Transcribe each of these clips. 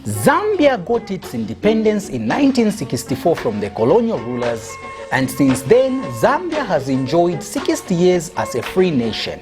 Zambia got its independence in 1964 from the colonial rulers, and since then Zambia has enjoyed 60 years as a free nation.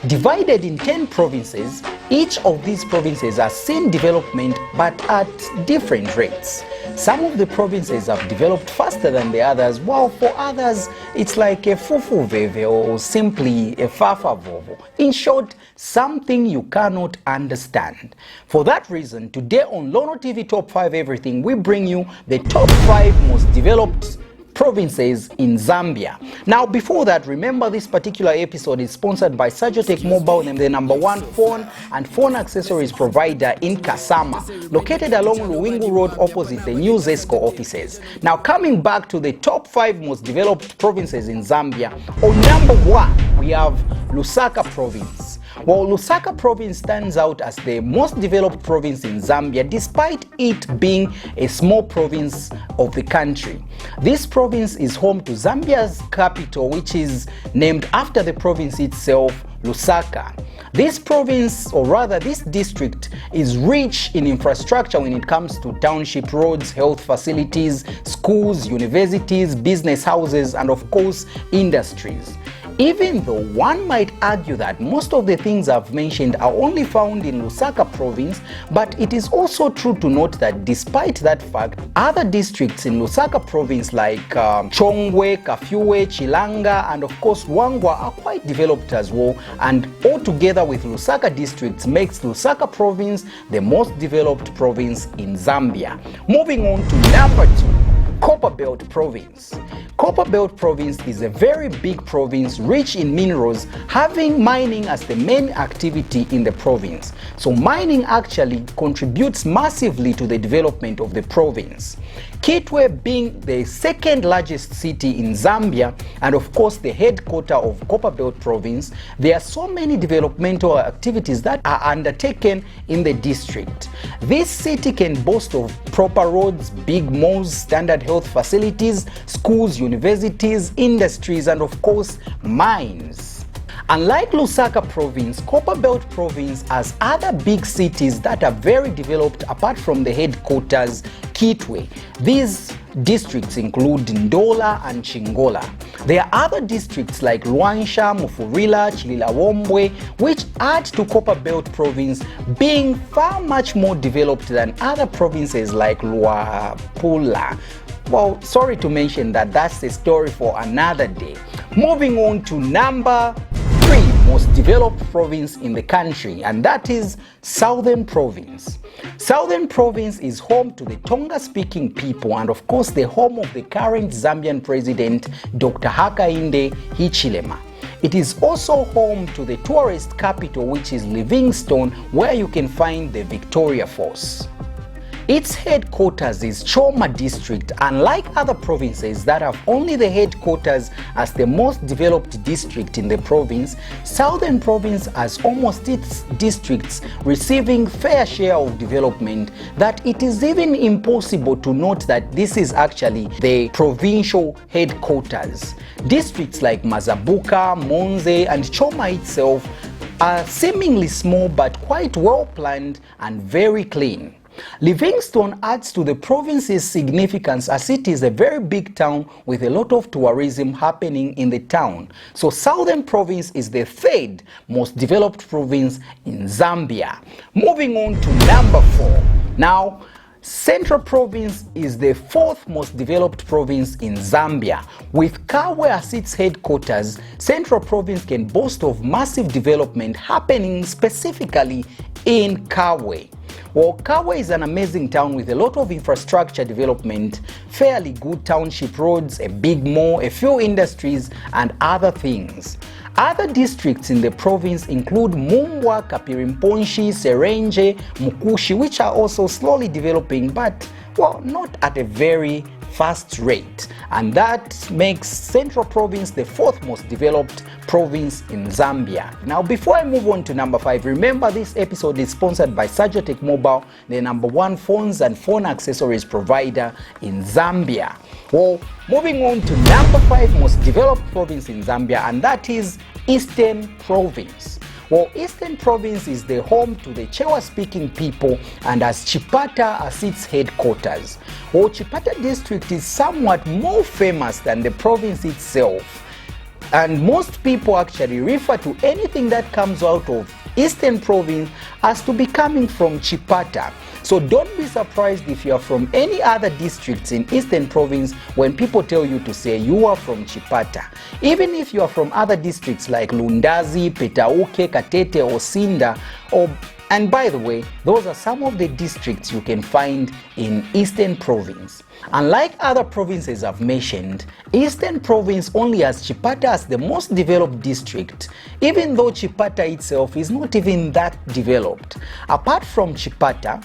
Divided in 10 provinces, each of these provinces has seen development but at different rates. Some of the provinces have developed faster than the others, while for others it's like a fufu veve or simply a fafa vovo. In short, something you cannot understand. For that reason, today on Lono TV Top 5 Everything, we bring you the top 5 most developed provinces in Zambia. Now before that, remember this particular episode is sponsored by Sagiotech Mobile, the #1 phone and phone accessories provider in Kasama, located along Luwingu Road opposite the new Zesco offices. Now coming back to the top 5 most developed provinces in Zambia, on number 1 we have Lusaka province. Well, Lusaka province stands out as the most developed province in Zambia despite it being a small province of the country. This province is home to Zambia's capital, which is named after the province itself, Lusaka. This province, or rather this district, is rich in infrastructure when it comes to township roads, health facilities, schools, universities, business houses, and of course industries. Even though one might argue that most of the things I've mentioned are only found in Lusaka province, but it is also true to note that despite that fact, other districts in Lusaka province like Chongwe, Kafue, Chilanga, and of course Wangwa are quite developed as well, and altogether with Lusaka districts makes Lusaka province the most developed province in Zambia. Moving on to number 2. Copperbelt province. Copperbelt province is a very big province rich in minerals, having mining as the main activity in the province. So mining actually contributes massively to the development of the province. Kitwe being the second largest city in Zambia and of course the headquarters of Copperbelt province, there are so many developmental activities that are undertaken in the district. This city can boast of proper roads, big malls, standard health facilities, schools, universities, industries, and of course mines. Unlike Lusaka province, Copperbelt province has other big cities that are very developed apart from the headquarters, Kitwe. These districts include Ndola and Chingola. There are other districts like Luansha, Mufurila, Chililawombwe, which add to Copperbelt province being far much more developed than other provinces like Luapula. Well, sorry to mention that, that's a story for another day. Moving on to number 3 most developed province in the country, and that is Southern Province. Southern Province is home to the Tonga-speaking people and of course the home of the current Zambian president, Dr. Hakainde Hichilema. It is also home to the tourist capital, which is Livingstone, where you can find the Victoria Falls. Its headquarters is Choma district. Unlike other provinces that have only the headquarters as the most developed district in the province, Southern Province has almost its districts receiving fair share of development that it is even impossible to note that this is actually the provincial headquarters. Districts like Mazabuka, Monze, and Choma itself are seemingly small but quite well planned and very clean. Livingstone adds to the province's significance as it is a very big town with a lot of tourism happening in the town. So Southern Province is the 3rd most developed province in Zambia. Moving on to number 4. Now, Central Province is the 4th most developed province in Zambia. With Kawe as its headquarters, Central Province can boast of massive development happening specifically in Kawe. Well, Kawe is an amazing town with a lot of infrastructure development, fairly good township roads, a big mall, a few industries, and other things. Other districts in the province include Mumbwa, Kapirimponshi, Serenje, Mukushi, which are also slowly developing, but well, not at a very fast rate, and that makes Central Province the 4th most developed province in Zambia. Now before I move on to number 5, remember this episode is sponsored by Sagiotech Mobile, the #1 phones and phone accessories provider in Zambia. Well, moving on to number 5 most developed province in Zambia, and that is Eastern Province. Well, Eastern Province is the home to the Chewa-speaking people and has Chipata as its headquarters. Well, Chipata district is somewhat more famous than the province itself, and most people actually refer to anything that comes out of Eastern Province as to be coming from Chipata. So don't be surprised if you are from any other districts in Eastern Province when people tell you to say you are from Chipata. Even if you are from other districts like Lundazi, Petauke, Katete, or Sinda, and by the way, those are some of the districts you can find in Eastern Province. Unlike other provinces I've mentioned, Eastern Province only has Chipata as the most developed district, even though Chipata itself is not even that developed. Apart from Chipata,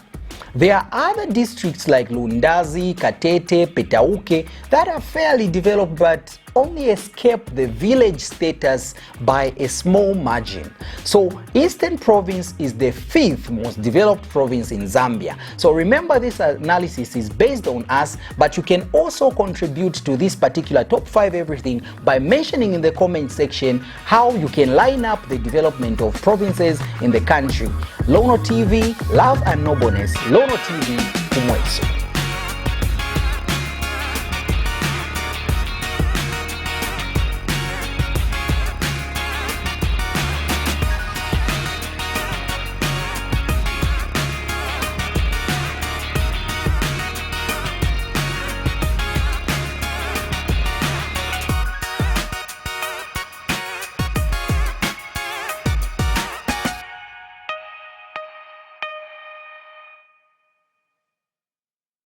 there are other districts like Lundazi, Katete, Petauke that are fairly developed but only escape the village status by a small margin. So Eastern Province is the 5th most developed province in Zambia. So remember, this analysis is based on us, but you can also contribute to this particular top 5 everything by mentioning in the comment section how you can line up the development of provinces in the country. Lono TV, love and nobleness. Lono TV, Kumweso.